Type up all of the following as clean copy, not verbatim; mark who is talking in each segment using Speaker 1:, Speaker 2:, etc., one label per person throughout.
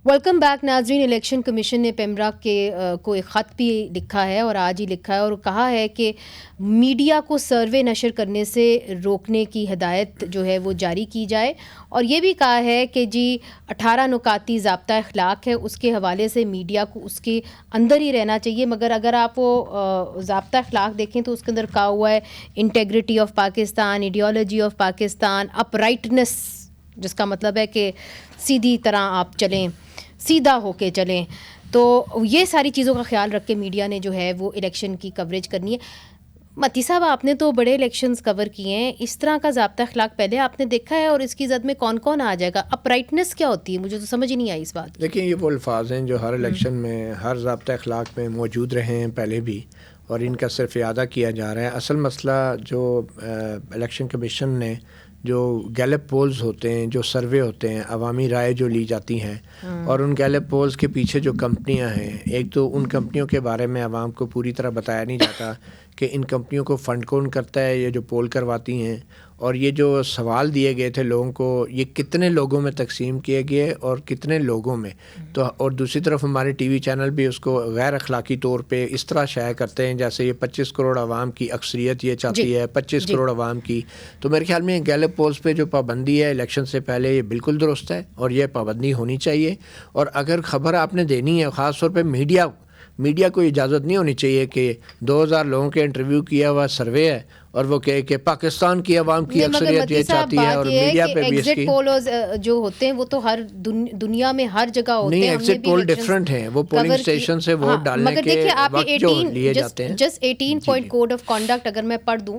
Speaker 1: Welcome back ناظرین. Election commission نے پیمرا کو ایک خط بھی لکھا ہے اور آج ہی لکھا ہے اور کہا ہے کہ میڈیا کو سروے نشر کرنے سے روکنے کی ہدایت جو ہے وہ جاری کی جائے اور یہ بھی کہا ہے کہ جی 18 نکاتی ضابطہ اخلاق ہے اس کے حوالے سے میڈیا کو اس کے اندر ہی رہنا چاہیے. مگر اگر آپ وہ ضابطہ اخلاق دیکھیں تو اس کے اندر کہا ہوا ہے integrity of Pakistan, ideology of Pakistan, up rightness, جس کا مطلب ہے کہ سیدھی طرح آپ چلیں, سیدھا ہو کے چلیں. تو یہ ساری چیزوں کا خیال رکھ کے میڈیا نے جو ہے وہ الیکشن کی کوریج کرنی ہے. متی صاحب, آپ نے تو بڑے الیکشنز کور کیے ہیں, اس طرح کا ضابطہ اخلاق پہلے آپ نے دیکھا ہے اور اس کی زد میں کون کون آ جائے گا؟ اپرائٹنس کیا ہوتی ہے؟ مجھے تو سمجھ ہی نہیں آئی اس بات.
Speaker 2: دیکھیں, یہ وہ الفاظ ہیں جو ہر الیکشن میں ہر ضابطہ اخلاق میں موجود رہے ہیں پہلے بھی, اور ان کا صرف اعادہ کیا جا رہا ہے. اصل مسئلہ جو الیکشن کمیشن نے جو گیلپ پولز ہوتے ہیں, جو سروے ہوتے ہیں, عوامی رائے جو لی جاتی ہیں, اور ان گیلپ پولز کے پیچھے جو کمپنیاں ہیں, ایک تو ان کمپنیوں کے بارے میں عوام کو پوری طرح بتایا نہیں جاتا کہ ان کمپنیوں کو فنڈ کون کرتا ہے, یہ جو پول کرواتی ہیں, اور یہ جو سوال دیے گئے تھے لوگوں کو, یہ کتنے لوگوں میں تقسیم کیے گئے اور کتنے لوگوں میں. تو اور دوسری طرف ہمارے ٹی وی چینل بھی اس کو غیر اخلاقی طور پہ اس طرح شائع کرتے ہیں جیسے یہ 25 کروڑ عوام کی اکثریت یہ چاہتی ہے, 25 کروڑ عوام کی. تو میرے خیال میں گیلپ پولز پہ جو پابندی ہے الیکشن سے پہلے, یہ بالکل درست ہے اور یہ پابندی ہونی چاہیے. اور اگر خبر آپ نے دینی ہے, خاص طور پہ میڈیا کو اجازت نہیں ہونی چاہیے کہ 2000 لوگوں کے انٹرویو کیا ہوا سروے ہے اور وہ کہے کہ پاکستان کی عوام کی اکثریت یہ چاہتی ہے, اور میڈیا پہ بھی اس کی.
Speaker 1: ایگزٹ پولز جو ہوتے ہیں وہ تو ہر دنیا میں ہر جگہ ہوتے ہیں.
Speaker 2: نہیں, ایگزٹ پول ڈفرینٹ ہیں, وہ پولنگ اسٹیشن سے ووٹ ڈالنے کے وقت جو لیے جاتے ہیں.
Speaker 1: Just 18 point code of conduct اگر میں پڑھ دوں,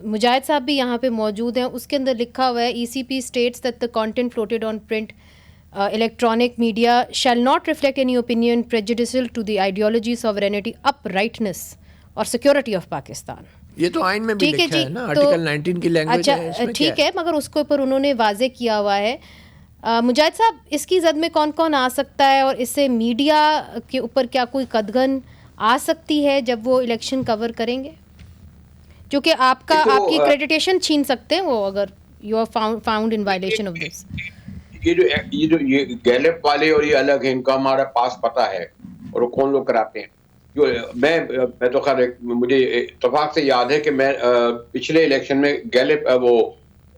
Speaker 1: مجاہد صاحب بھی یہاں پہ موجود ہیں, اس کے اندر لکھا ہوا ہے ECP states that the content floated on print electronic media shall not reflect any opinion prejudicial to the ideology, sovereignty, uprightness اور security of Pakistan.
Speaker 2: یہ تو آئین میں بھی لکھا ہے نا, آرٹیکل 19 کی لینگویج ہے.
Speaker 1: اچھا ٹھیک ہے, مگر اس کے اوپر انہوں نے واضح کیا ہوا ہے. مجاہد صاحب, اس کی زد میں کون کون آ سکتا ہے اور اس سے میڈیا کے اوپر کیا کوئی قدغن آ سکتی ہے جب وہ الیکشن کور کریں گے, جو کہ آپ کی کریڈیٹیشن چھین سکتے ہیں وہ اگر you are found in violation of this.
Speaker 3: یہ گیلپ والے اور یہ الگ ہیں, ان کا ہمارا پاس پتہ ہے اور وہ کون لوگ کراتے ہیں. جو میں تو خیر مجھے اتفاق سے یاد ہے کہ میں پچھلے الیکشن میں گیلپ وہ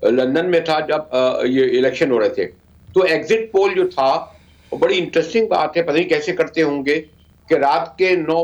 Speaker 3: لندن میں تھا جب یہ الیکشن ہو رہے تھے, تو ایگزٹ پول جو تھا وہ بڑی انٹرسٹنگ بات ہے, پتہ نہیں کیسے کرتے ہوں گے کہ رات کے 9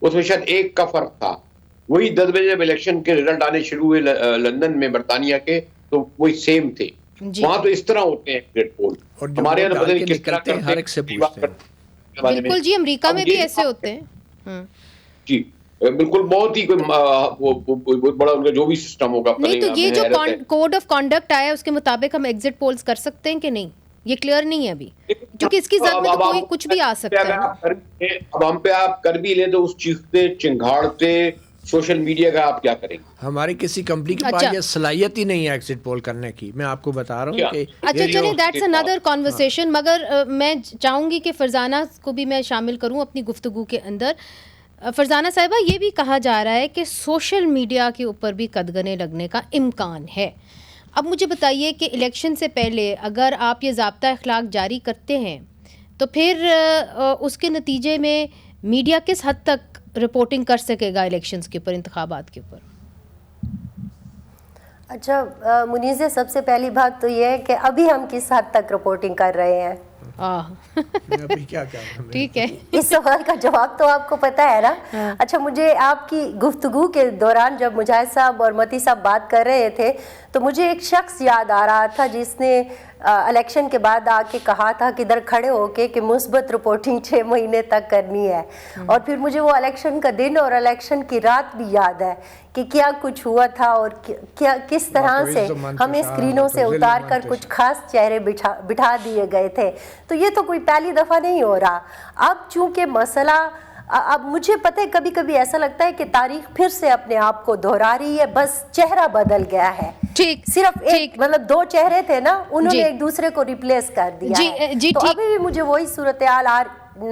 Speaker 3: اس میں شاید 1 کا فرق تھا. وہی 10 بجے جب الیکشن کے رزلٹ آنے شروع ہوئے لندن میں برطانیہ کے, تو وہی سیم تھے. وہاں تو اس طرح ہوتے ہیں ایگزٹ پول, ہمارے یہاں پتہ نہیں کس طرح کرتے ہیں, ہر ایک سے پوچھتے ہیں.
Speaker 1: بالکل جی, امریکہ میں بھی ایسے ہوتے ہیں.
Speaker 3: جی بالکل, بہت ہی بڑا ان کا جو بھی سسٹم ہوگا.
Speaker 1: نہیں تو یہ جو کوڈ آف کنڈکٹ آیا ہے اس کے مطابق ہم ایگزٹ پولز کر سکتے ہیں کہ نہیں, یہ کلیئر نہیں ہے ابھی, کیونکہ اس کی زد میں تو کوئی کچھ بھی آ سکتا ہے.
Speaker 3: اب ہم پہ آپ کر بھی لیں تو اس چیختے چنگھاڑتے سوشل میڈیا کا آپ کیا کریں گے؟
Speaker 2: ہماری کسی کمپنی کے پاس یہ صلاحیت ہی نہیں ہے ایگزٹ پول کرنے کی, میں آپ کو بتا رہا ہوں کہ
Speaker 1: اچھا چلیں دیٹس another conversation. مگر میں چاہوں گی کہ فرزانہ کو بھی میں شامل کروں اپنی گفتگو کے اندر. فرزانہ صاحبہ, یہ بھی کہا جا رہا ہے کہ سوشل میڈیا کے اوپر بھی قدغنیں لگنے کا امکان ہے. اب مجھے بتائیے کہ الیکشن سے پہلے اگر آپ یہ ضابطہ اخلاق جاری کرتے ہیں تو پھر اس کے نتیجے میں میڈیا کس حد تک رپورٹنگ کر سکے گا الیکشنز کے اوپر, انتخابات کے اوپر؟
Speaker 4: اچھا منیزہ, سب سے پہلی بات تو یہ ہے کہ ابھی ہم کس حد تک رپورٹنگ کر رہے ہیں.
Speaker 1: ٹھیک ہے,
Speaker 4: اس سوال کا جواب تو آپ کو پتہ ہے نا. اچھا, مجھے آپ کی گفتگو کے دوران جب مجاہد صاحب اور متی صاحب بات کر رہے تھے تو مجھے ایک شخص یاد آ رہا تھا جس نے الیکشن کے بعد آ کے کہا تھا کدھر کھڑے ہو کے کہ مثبت رپورٹنگ 6 مہینے تک کرنی ہے. اور پھر مجھے وہ الیکشن کا دن اور الیکشن کی رات بھی یاد ہے کہ کیا کچھ ہوا تھا اور کیا کس طرح سے ہمیں اسکرینوں سے اتار کر کچھ خاص چہرے بٹھا دیے گئے تھے. تو یہ تو کوئی پہلی دفعہ نہیں ہو رہا. اب چونکہ مسئلہ, اب مجھے پتہ ہے کبھی کبھی ایسا لگتا ہے کہ تاریخ پھر سے اپنے آپ کو دہرا رہی ہے, بس چہرہ بدل گیا ہے. صرف ایک مطلب 2 چہرے تھے نا, انہوں نے ایک دوسرے کو ریپلیس کر دیا ہے. تو ابھی بھی مجھے وہی صورتحال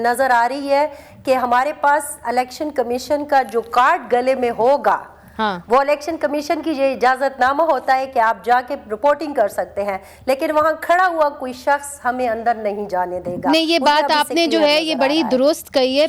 Speaker 4: نظر آ رہی ہے کہ ہمارے پاس الیکشن کمیشن کا جو کارڈ گلے میں ہوگا
Speaker 1: ہاں
Speaker 4: وہ الیکشن کمیشن کی یہ اجازت نامہ ہوتا ہے کہ آپ جا کے رپورٹنگ کر سکتے ہیں، لیکن وہاں کھڑا ہوا کوئی شخص ہمیں اندر نہیں جانے دے گا.
Speaker 1: نہیں، یہ بات آپ نے جو ہے یہ بڑی درست کہی ہے.